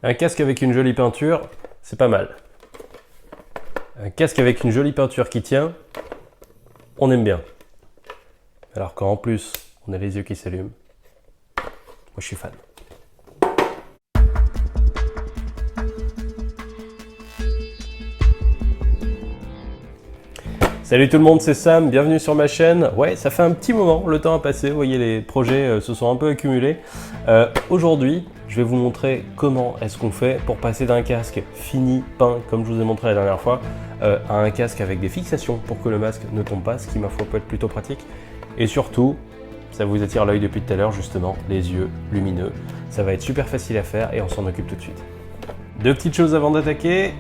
Un casque avec une jolie peinture, c'est pas mal. Un casque avec une jolie peinture qui tient, on aime bien. Alors quand en plus, on a les yeux qui s'allument, moi je suis fan. Salut tout le monde, c'est Sam, bienvenue sur ma chaîne. Ouais, ça fait un petit moment, le temps a passé, vous voyez les projets se sont un peu accumulés. Aujourd'hui, je vais vous montrer comment est-ce qu'on fait pour passer d'un casque fini, peint, comme je vous ai montré la dernière fois, à un casque avec des fixations pour que le masque ne tombe pas, ce qui ma foi peut être plutôt pratique. Et surtout, ça vous attire l'œil depuis tout à l'heure justement, les yeux lumineux. Ça va être super facile à faire et on s'en occupe tout de suite. Deux petites choses avant d'attaquer.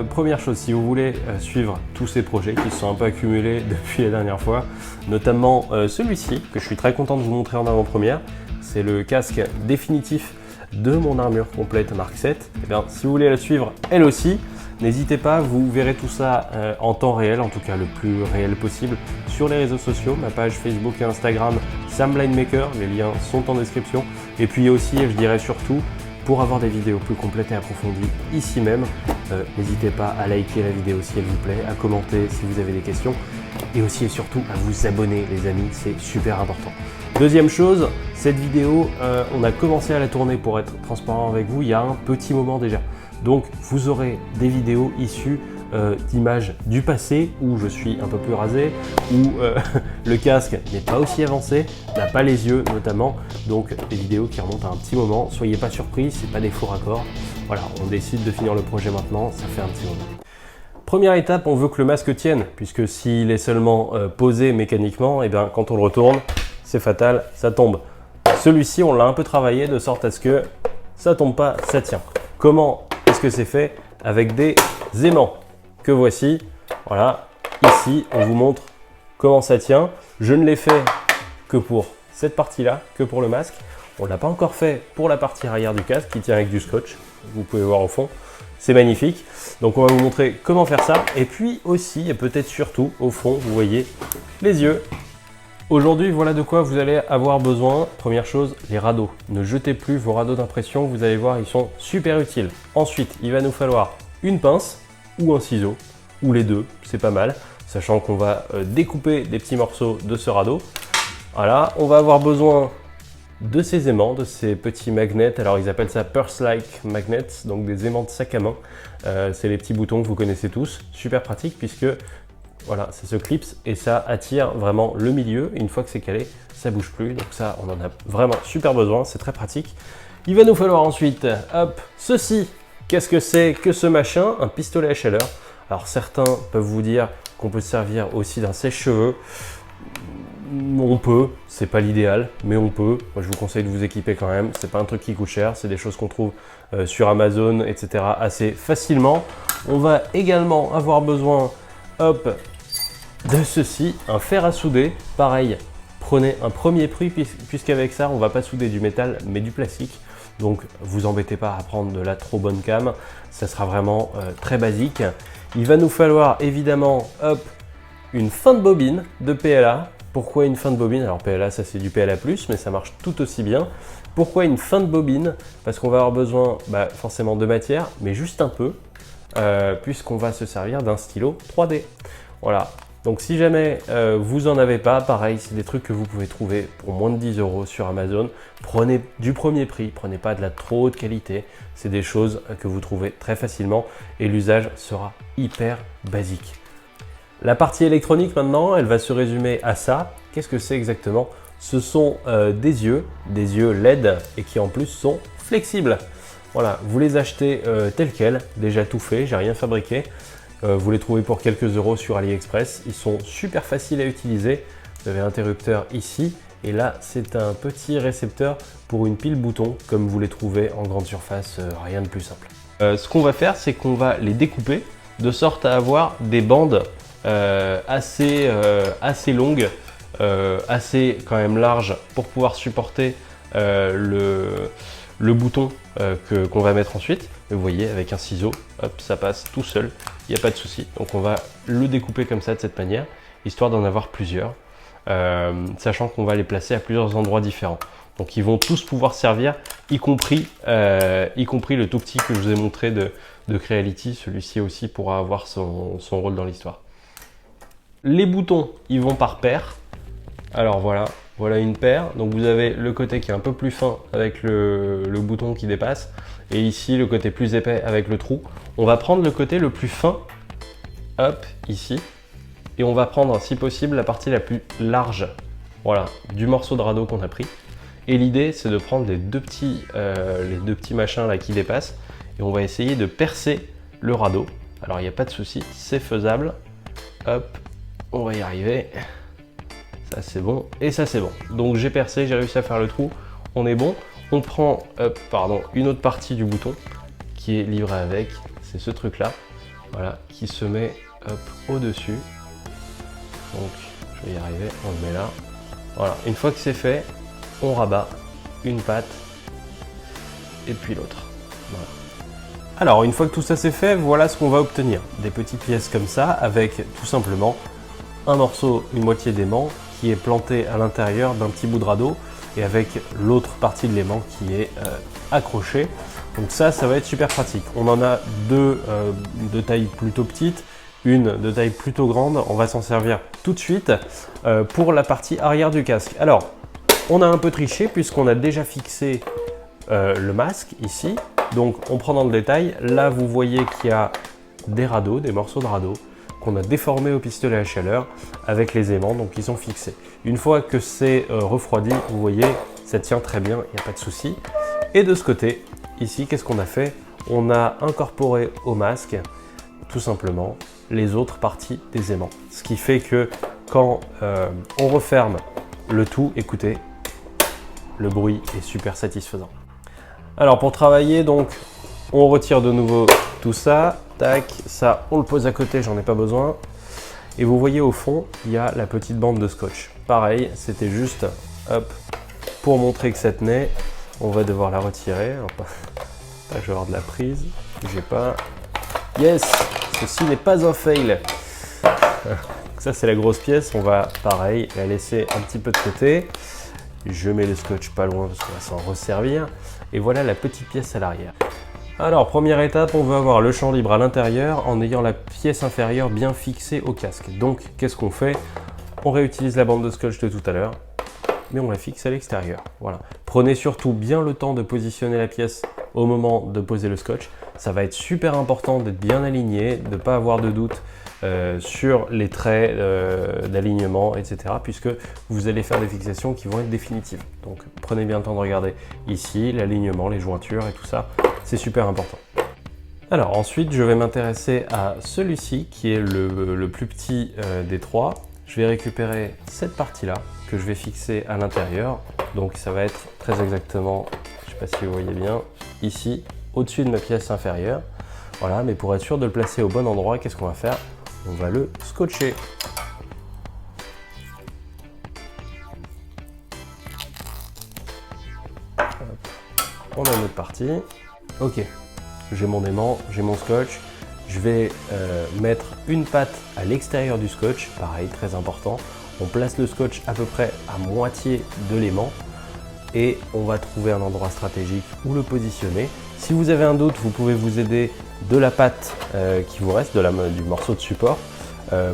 Première chose, si vous voulez suivre tous ces projets qui se sont un peu accumulés depuis la dernière fois, notamment celui-ci, que je suis très content de vous montrer en avant-première, c'est le casque définitif de mon armure complète Mark 7. Et bien, si vous voulez la suivre elle aussi, n'hésitez pas, vous verrez tout ça en temps réel, en tout cas le plus réel possible, sur les réseaux sociaux, ma page Facebook et Instagram, Sam Blindmaker, les liens sont en description. Et puis aussi, je dirais surtout, pour avoir des vidéos plus complètes et approfondies ici même, n'hésitez pas à liker la vidéo si elle vous plaît, à commenter si vous avez des questions et aussi et surtout à vous abonner les amis, c'est super important. Deuxième chose, cette vidéo, on a commencé à la tourner pour être transparent avec vous il y a un petit moment déjà. Donc vous aurez des vidéos issues d'images du passé où je suis un peu plus rasé, où le casque n'est pas aussi avancé, n'a pas les yeux notamment, donc des vidéos qui remontent à un petit moment. Soyez pas surpris, c'est pas des faux raccords. Voilà, on décide de finir le projet maintenant, ça fait un petit moment. Première étape, on veut que le masque tienne, puisque s'il est seulement posé mécaniquement, et bien quand on le retourne, c'est fatal, ça tombe. Celui-ci, on l'a un peu travaillé de sorte à ce que ça tombe pas, ça tient. Comment est-ce que c'est fait? Avec des aimants que voici. Voilà, ici, on vous montre comment ça tient. Je ne l'ai fait que pour cette partie-là, que pour le masque. On ne l'a pas encore fait pour la partie arrière du casque qui tient avec du scotch. Vous pouvez voir au fond, c'est magnifique. Donc on va vous montrer comment faire ça. Et puis aussi, et peut-être surtout, au fond, vous voyez les yeux. Aujourd'hui, voilà de quoi vous allez avoir besoin. Première chose, les radeaux. Ne jetez plus vos radeaux d'impression, vous allez voir, ils sont super utiles. Ensuite, il va nous falloir une pince ou un ciseau, ou les deux, c'est pas mal, sachant qu'on va découper des petits morceaux de ce radeau. Voilà, on va avoir besoin de ces aimants, de ces petits magnets. Alors ils appellent ça purse-like magnets, donc des aimants de sac à main. C'est les petits boutons que vous connaissez tous, super pratique puisque voilà, ça se clipse et ça attire vraiment le milieu. Et une fois que c'est calé, ça bouge plus. Donc ça, on en a vraiment super besoin, c'est très pratique. Il va nous falloir ensuite, hop, ceci. Qu'est-ce que c'est que ce machin? Un pistolet à chaleur. Alors certains peuvent vous dire qu'on peut se servir aussi d'un sèche-cheveux. On peut, c'est pas l'idéal, mais on peut. Moi je vous conseille de vous équiper quand même. C'est pas un truc qui coûte cher, c'est des choses qu'on trouve sur Amazon, etc. assez facilement. On va également avoir besoin, hop, de ceci, un fer à souder. Pareil, prenez un premier prix puisqu'avec ça, on va pas souder du métal, mais du plastique. Donc vous embêtez pas à prendre de la trop bonne cam, ça sera vraiment très basique. Il va nous falloir évidemment hop, une fin de bobine de PLA. Pourquoi une fin de bobine? Alors PLA ça c'est du PLA+, mais ça marche tout aussi bien. Pourquoi une fin de bobine? Parce qu'on va avoir besoin forcément de matière, mais juste un peu, puisqu'on va se servir d'un stylo 3D. Voilà. Donc si jamais vous en avez pas, pareil, c'est des trucs que vous pouvez trouver pour moins de 10 € sur Amazon. Prenez du premier prix, prenez pas de la trop haute qualité. C'est des choses que vous trouvez très facilement et l'usage sera hyper basique. La partie électronique maintenant, elle va se résumer à ça. Qu'est-ce que c'est exactement? Ce sont des yeux LED et qui en plus sont flexibles. Voilà, vous les achetez tels quels, déjà tout fait, j'ai rien fabriqué. Vous les trouvez pour quelques euros sur AliExpress. Ils sont super faciles à utiliser. Vous avez l'interrupteur ici. Et là, c'est un petit récepteur pour une pile bouton, comme vous les trouvez en grande surface. Rien de plus simple. Ce qu'on va faire, c'est qu'on va les découper de sorte à avoir des bandes assez longues, assez quand même larges pour pouvoir supporter le bouton qu'on va mettre ensuite. Vous voyez, avec un ciseau, hop, ça passe tout seul, il n'y a pas de souci. Donc on va le découper comme ça, de cette manière, histoire d'en avoir plusieurs. sachant qu'on va les placer à plusieurs endroits différents. Donc ils vont tous pouvoir servir, y compris le tout petit que je vous ai montré de Creality. Celui-ci aussi pourra avoir son rôle dans l'histoire. Les boutons, ils vont par paire. Alors voilà une paire. Donc vous avez le côté qui est un peu plus fin avec le bouton qui dépasse. Et ici, le côté plus épais avec le trou. On va prendre le côté le plus fin, hop, ici. Et on va prendre, si possible, la partie la plus large, voilà, du morceau de radeau qu'on a pris. Et l'idée, c'est de prendre les deux petits machins là qui dépassent. Et on va essayer de percer le radeau. Alors, il n'y a pas de souci, c'est faisable. Hop, on va y arriver. Ça, c'est bon. Et ça, c'est bon. Donc, j'ai percé, j'ai réussi à faire le trou. On est bon. On prend une autre partie du bouton qui est livré avec. C'est ce truc-là. Voilà, qui se met au-dessus. Donc, je vais y arriver. On le met là. Voilà. Une fois que c'est fait, on rabat une patte et puis l'autre. Voilà. Alors, une fois que tout ça c'est fait, voilà ce qu'on va obtenir. Des petites pièces comme ça avec tout simplement un morceau, une moitié d'aimant qui est planté à l'intérieur d'un petit bout de radeau et avec l'autre partie de l'aimant qui est accrochée. Donc ça va être super pratique. On en a deux de taille plutôt petite, une de taille plutôt grande. On va s'en servir tout de suite pour la partie arrière du casque. Alors, on a un peu triché puisqu'on a déjà fixé le masque ici. Donc on prend dans le détail. Là, vous voyez qu'il y a des radeaux, des morceaux de radeaux qu'on a déformés au pistolet à chaleur avec les aimants, donc ils sont fixés. Une fois que c'est refroidi, vous voyez, ça tient très bien, il n'y a pas de souci. Et de ce côté, ici, qu'est-ce qu'on a fait? On a incorporé au masque, tout simplement, les autres parties des aimants. Ce qui fait que quand on referme le tout, écoutez, le bruit est super satisfaisant. Alors pour travailler, donc, on retire de nouveau tout ça. Tac, ça, on le pose à côté, j'en ai pas besoin. Et vous voyez au fond, il y a la petite bande de scotch. Pareil, c'était juste, hop, pour montrer que ça tenait. On va devoir la retirer. Enfin, là, je vais avoir de la prise. J'ai pas. Yes, ceci n'est pas un fail. Ça, c'est la grosse pièce. On va, pareil, la laisser un petit peu de côté. Je mets le scotch pas loin parce qu'on va s'en resservir. Et voilà la petite pièce à l'arrière. Alors, première étape, on veut avoir le champ libre à l'intérieur en ayant la pièce inférieure bien fixée au casque. Donc, qu'est-ce qu'on fait? On réutilise la bande de scotch de tout à l'heure, mais on la fixe à l'extérieur. Voilà. Prenez surtout bien le temps de positionner la pièce au moment de poser le scotch. Ça va être super important d'être bien aligné, de ne pas avoir de doute sur les traits d'alignement, etc. puisque vous allez faire des fixations qui vont être définitives. Donc, prenez bien le temps de regarder ici, l'alignement, les jointures et tout ça. C'est super important. Alors ensuite, je vais m'intéresser à celui-ci qui est le plus petit des trois. Je vais récupérer cette partie-là que je vais fixer à l'intérieur. Donc ça va être très exactement, je ne sais pas si vous voyez bien, ici, au-dessus de ma pièce inférieure. Voilà, mais pour être sûr de le placer au bon endroit, qu'est-ce qu'on va faire? On va le scotcher. Hop. On a une autre partie. Ok, j'ai mon aimant, j'ai mon scotch. Je vais mettre une patte à l'extérieur du scotch, pareil, très important. On place le scotch à peu près à moitié de l'aimant et on va trouver un endroit stratégique où le positionner. Si vous avez un doute, vous pouvez vous aider de la patte qui vous reste, du morceau de support,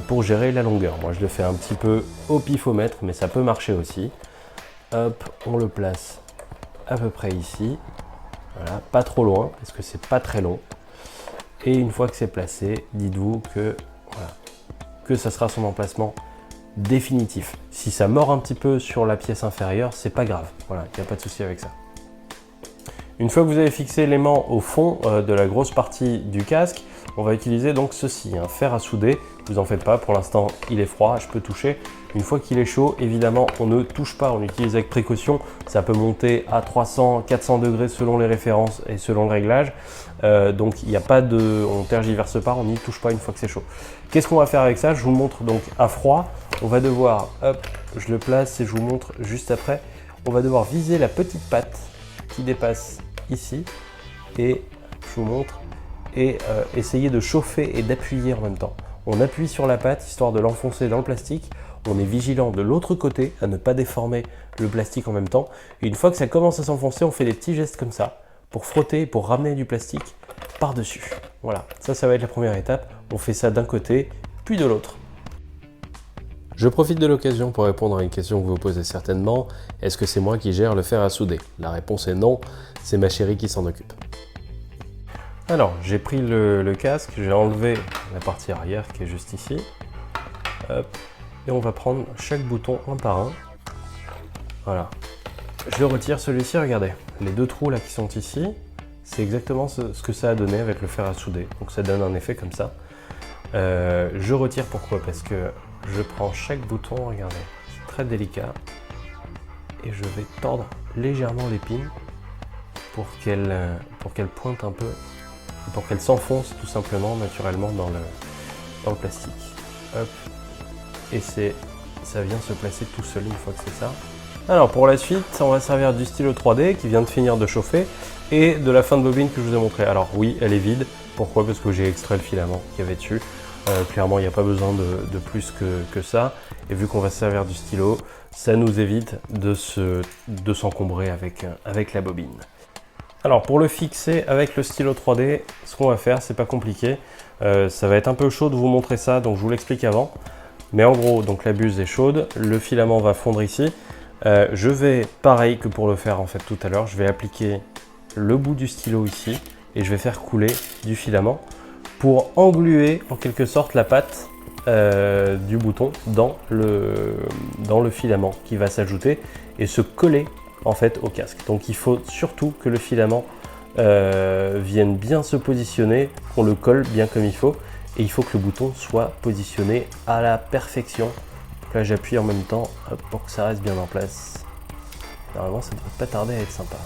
pour gérer la longueur. Moi, je le fais un petit peu au pifomètre, mais ça peut marcher aussi. Hop, on le place à peu près ici. Voilà, pas trop loin, parce que c'est pas très long. Et une fois que c'est placé, dites-vous que, voilà, que ça sera son emplacement définitif. Si ça mord un petit peu sur la pièce inférieure, c'est pas grave. Voilà, il n'y a pas de souci avec ça. Une fois que vous avez fixé l'aimant au fond de la grosse partie du casque, on va utiliser donc ceci, un fer à souder. Vous en faites pas, pour l'instant il est froid, je peux toucher. Une fois qu'il est chaud, évidemment, on ne touche pas, on utilise avec précaution. Ça peut monter à 300, 400 degrés selon les références et selon le réglage. Donc il n'y a pas de, on tergiverse pas, on n'y touche pas une fois que c'est chaud. Qu'est-ce qu'on va faire avec ça? Je vous montre donc à froid. On va devoir, hop, je le place et je vous montre juste après. On va devoir viser la petite patte qui dépasse ici et je vous montre et essayer de chauffer et d'appuyer en même temps. On appuie sur la patte histoire de l'enfoncer dans le plastique. on est vigilant de l'autre côté à ne pas déformer le plastique en même temps. Et une fois que ça commence à s'enfoncer, on fait des petits gestes comme ça pour frotter, pour ramener du plastique par-dessus. Voilà, ça va être la première étape. On fait ça d'un côté, puis de l'autre. Je profite de l'occasion pour répondre à une question que vous vous posez certainement. Est-ce que c'est moi qui gère le fer à souder? La réponse est non, c'est ma chérie qui s'en occupe. Alors, j'ai pris le casque, j'ai enlevé la partie arrière qui est juste ici. Hop. Et on va prendre chaque bouton un par un. Voilà. Je retire celui-ci, regardez. Les deux trous là qui sont ici, c'est exactement ce que ça a donné avec le fer à souder. Donc ça donne un effet comme ça. Je retire pourquoi? Parce que je prends chaque bouton, regardez, c'est très délicat. Et je vais tordre légèrement l'épine pour qu'elle pointe un peu, pour qu'elle s'enfonce tout simplement naturellement dans le plastique. Hop. Et ça vient se placer tout seul une fois que c'est ça. Alors pour la suite, on va servir du stylo 3D qui vient de finir de chauffer et de la fin de bobine que je vous ai montré. Alors oui, elle est vide. Pourquoi? Parce que j'ai extrait le filament qu'il y avait dessus. Clairement, il n'y a pas besoin de plus que ça. Et vu qu'on va se servir du stylo, ça nous évite de s'encombrer avec la bobine. Alors pour le fixer avec le stylo 3D, ce qu'on va faire, c'est pas compliqué. Ça va être un peu chaud de vous montrer ça, donc je vous l'explique avant. Mais en gros, donc la buse est chaude, le filament va fondre ici. Je vais, pareil que pour le faire en fait tout à l'heure, je vais appliquer le bout du stylo ici et je vais faire couler du filament pour engluer en quelque sorte la pâte du bouton dans le filament qui va s'ajouter et se coller en fait au casque. Donc il faut surtout que le filament vienne bien se positionner, qu'on le colle bien comme il faut et il faut que le bouton soit positionné à la perfection. Donc là j'appuie en même temps pour que ça reste bien en place. Normalement ça devrait pas tarder à être sympa.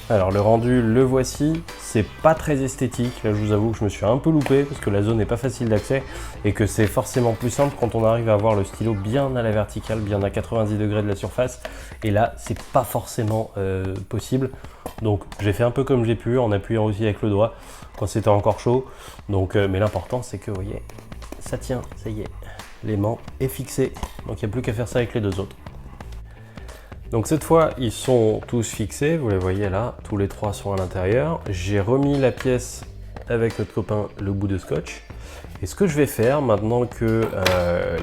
Alors le rendu, le voici, c'est pas très esthétique, là je vous avoue que je me suis un peu loupé parce que la zone n'est pas facile d'accès et que c'est forcément plus simple quand on arrive à avoir le stylo bien à la verticale, bien à 90 degrés de la surface et là c'est pas forcément possible. Donc j'ai fait un peu comme j'ai pu en appuyant aussi avec le doigt quand c'était encore chaud. Donc, mais l'important c'est que vous voyez, ça tient, ça y est, l'aimant est fixé, donc il n'y a plus qu'à faire ça avec les deux autres. Donc cette fois, ils sont tous fixés, vous les voyez là, tous les trois sont à l'intérieur. J'ai remis la pièce avec notre copain le bout de scotch. Et ce que je vais faire, maintenant que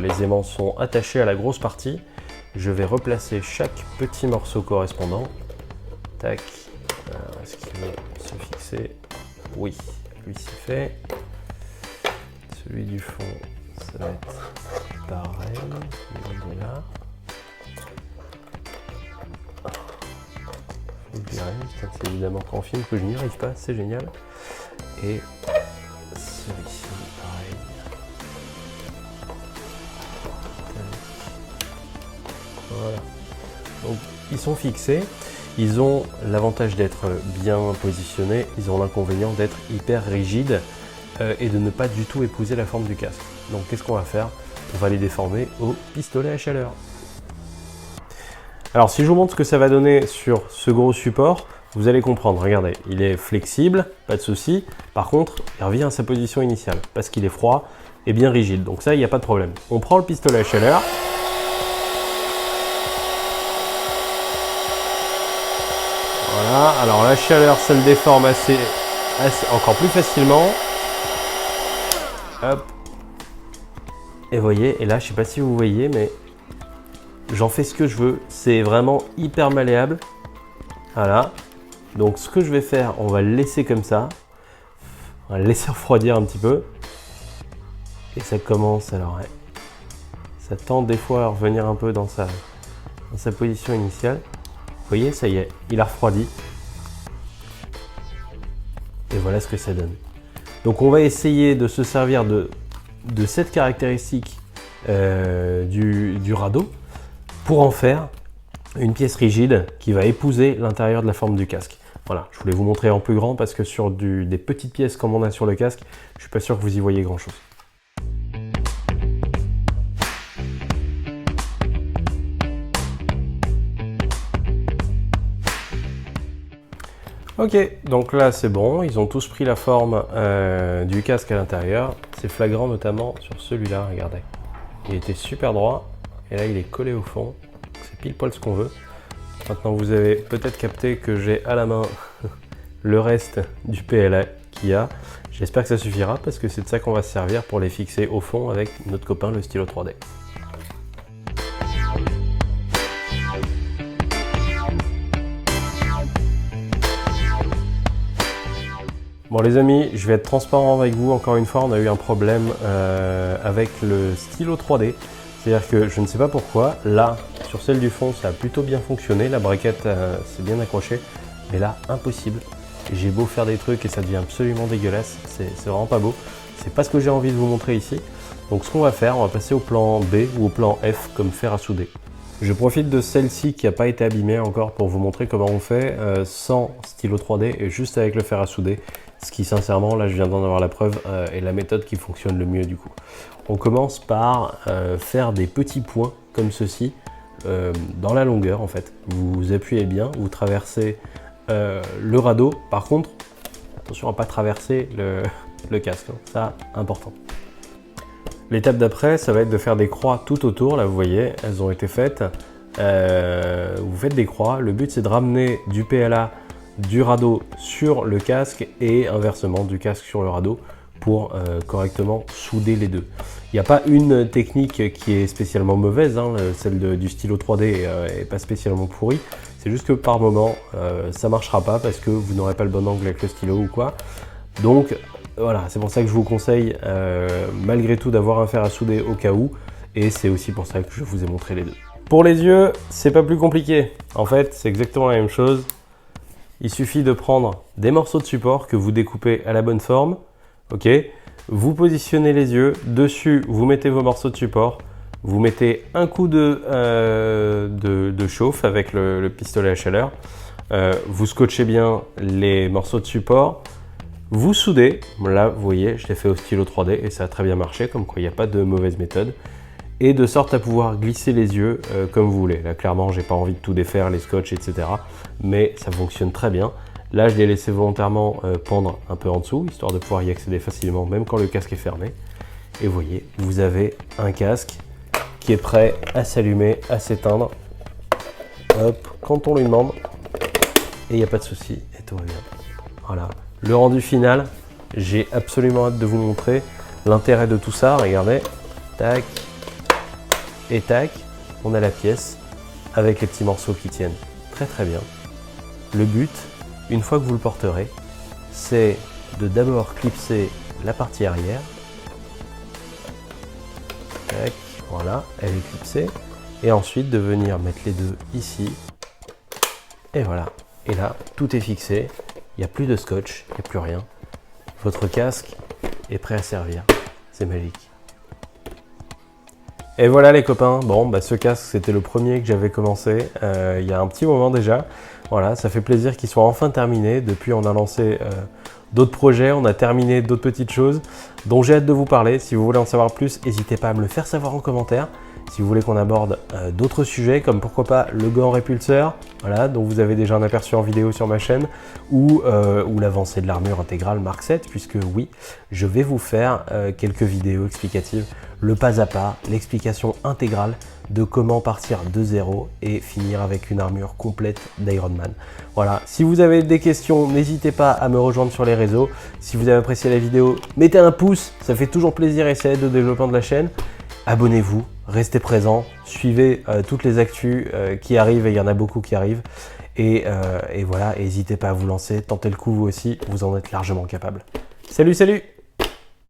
les aimants sont attachés à la grosse partie, je vais replacer chaque petit morceau correspondant. Tac, est-ce qu'il va se fixer? Oui, lui c'est fait. Celui du fond, ça va être pareil, de là. C'est évidemment qu'en film que je n'y arrive pas, c'est génial. Et celui-ci, pareil. Voilà. Donc ils sont fixés. Ils ont l'avantage d'être bien positionnés. Ils ont l'inconvénient d'être hyper rigides et de ne pas du tout épouser la forme du casque. Donc qu'est-ce qu'on va faire? On va les déformer au pistolet à chaleur. Alors si je vous montre ce que ça va donner sur ce gros support, vous allez comprendre. Regardez, il est flexible, pas de souci. Par contre, il revient à sa position initiale parce qu'il est froid et bien rigide. Donc ça, il n'y a pas de problème. On prend le pistolet à chaleur. Voilà, alors la chaleur, ça le déforme encore plus facilement. Hop. Et vous voyez, et là, je ne sais pas si vous voyez, mais j'en fais ce que je veux. C'est vraiment hyper malléable. Voilà. Donc ce que je vais faire, on va le laisser comme ça. On va le laisser refroidir un petit peu. Et ça commence, alors ouais, ça tend des fois à revenir un peu dans sa position initiale. Vous voyez, ça y est, il a refroidi. Et voilà ce que ça donne. Donc on va essayer de se servir de cette caractéristique du radeau pour en faire une pièce rigide qui va épouser l'intérieur de la forme du casque. Voilà, je voulais vous montrer en plus grand parce que sur des petites pièces comme on a sur le casque, je suis pas sûr que vous y voyez grand chose. Ok, donc là c'est bon, ils ont tous pris la forme du casque à l'intérieur. C'est flagrant notamment sur celui-là, regardez. Il était super droit et là il est collé au fond. C'est pile poil ce qu'on veut. Maintenant vous avez peut-être capté que j'ai à la main le reste du PLA qu'il y a. J'espère que ça suffira parce que c'est de ça qu'on va se servir pour les fixer au fond avec notre copain le stylo 3D. Bon les amis, je vais être transparent avec vous, encore une fois on a eu un problème avec le stylo 3D. C'est-à-dire que je ne sais pas pourquoi, là, sur celle du fond, ça a plutôt bien fonctionné, la braquette s'est bien accrochée, mais là, impossible. J'ai beau faire des trucs et ça devient absolument dégueulasse, c'est vraiment pas beau. C'est pas ce que j'ai envie de vous montrer ici. Donc ce qu'on va faire, on va passer au plan B ou au plan F comme fer à souder. Je profite de celle-ci qui n'a pas été abîmée encore pour vous montrer comment on fait sans stylo 3D et juste avec le fer à souder. Ce qui sincèrement, là je viens d'en avoir la preuve, est la méthode qui fonctionne le mieux du coup. On commence par faire des petits points comme ceci dans la longueur en fait. Vous appuyez bien, vous traversez le radeau. Par contre, attention à ne pas traverser le casque, hein. Ça important. L'étape d'après, ça va être de faire des croix tout autour. Là vous voyez, elles ont été faites. Vous faites des croix. Le but c'est de ramener du PLA du radeau sur le casque et inversement du casque sur le radeau pour correctement souder les deux. Il n'y a pas une technique qui est spécialement mauvaise, hein, celle du stylo 3D est pas spécialement pourrie, c'est juste que par moment ça marchera pas parce que vous n'aurez pas le bon angle avec le stylo ou quoi. Donc voilà, c'est pour ça que je vous conseille malgré tout d'avoir un fer à souder au cas où, et c'est aussi pour ça que je vous ai montré les deux. Pour les yeux, c'est pas plus compliqué, en fait c'est exactement la même chose. Il suffit de prendre des morceaux de support que vous découpez à la bonne forme, ok. Vous positionnez les yeux, dessus vous mettez vos morceaux de support, vous mettez un coup de chauffe avec le pistolet à chaleur, vous scotchez bien les morceaux de support, vous soudez, là vous voyez je l'ai fait au stylo 3D et ça a très bien marché, comme quoi il n'y a pas de mauvaise méthode. Et de sorte à pouvoir glisser les yeux comme vous voulez. Là clairement j'ai pas envie de tout défaire, les scotch etc. Mais ça fonctionne très bien. Là je l'ai laissé volontairement pendre un peu en dessous, histoire de pouvoir y accéder facilement même quand le casque est fermé. Et vous voyez, vous avez un casque qui est prêt à s'allumer, à s'éteindre. Hop, quand on lui demande. Et il n'y a pas de souci, et tout va bien. Voilà, le rendu final, j'ai absolument hâte de vous montrer l'intérêt de tout ça. Regardez, tac. Et tac, on a la pièce avec les petits morceaux qui tiennent très très bien. Le but, une fois que vous le porterez, c'est de d'abord clipser la partie arrière. Tac, voilà, elle est clipsée. Et ensuite de venir mettre les deux ici. Et voilà. Et là, tout est fixé. Il n'y a plus de scotch, il n'y a plus rien. Votre casque est prêt à servir. C'est magique. Et voilà les copains, bon bah ce casque c'était le premier que j'avais commencé il y a un petit moment déjà. Voilà, ça fait plaisir qu'il soit enfin terminé. Depuis on a lancé d'autres projets, on a terminé d'autres petites choses dont j'ai hâte de vous parler. Si vous voulez en savoir plus, n'hésitez pas à me le faire savoir en commentaire. Si vous voulez qu'on aborde d'autres sujets comme pourquoi pas le gant répulseur, voilà, dont vous avez déjà un aperçu en vidéo sur ma chaîne, ou l'avancée de l'armure intégrale Mark 7, puisque oui, je vais vous faire quelques vidéos explicatives, le pas à pas, l'explication intégrale de comment partir de zéro et finir avec une armure complète d'Iron Man. Voilà, si vous avez des questions, n'hésitez pas à me rejoindre sur les réseaux. Si vous avez apprécié la vidéo, mettez un pouce, ça fait toujours plaisir et ça aide au développement de la chaîne. Abonnez-vous, restez présents, suivez toutes les actus qui arrivent, et il y en a beaucoup qui arrivent. Et voilà, n'hésitez pas à vous lancer, tentez le coup vous aussi, vous en êtes largement capable. Salut, salut!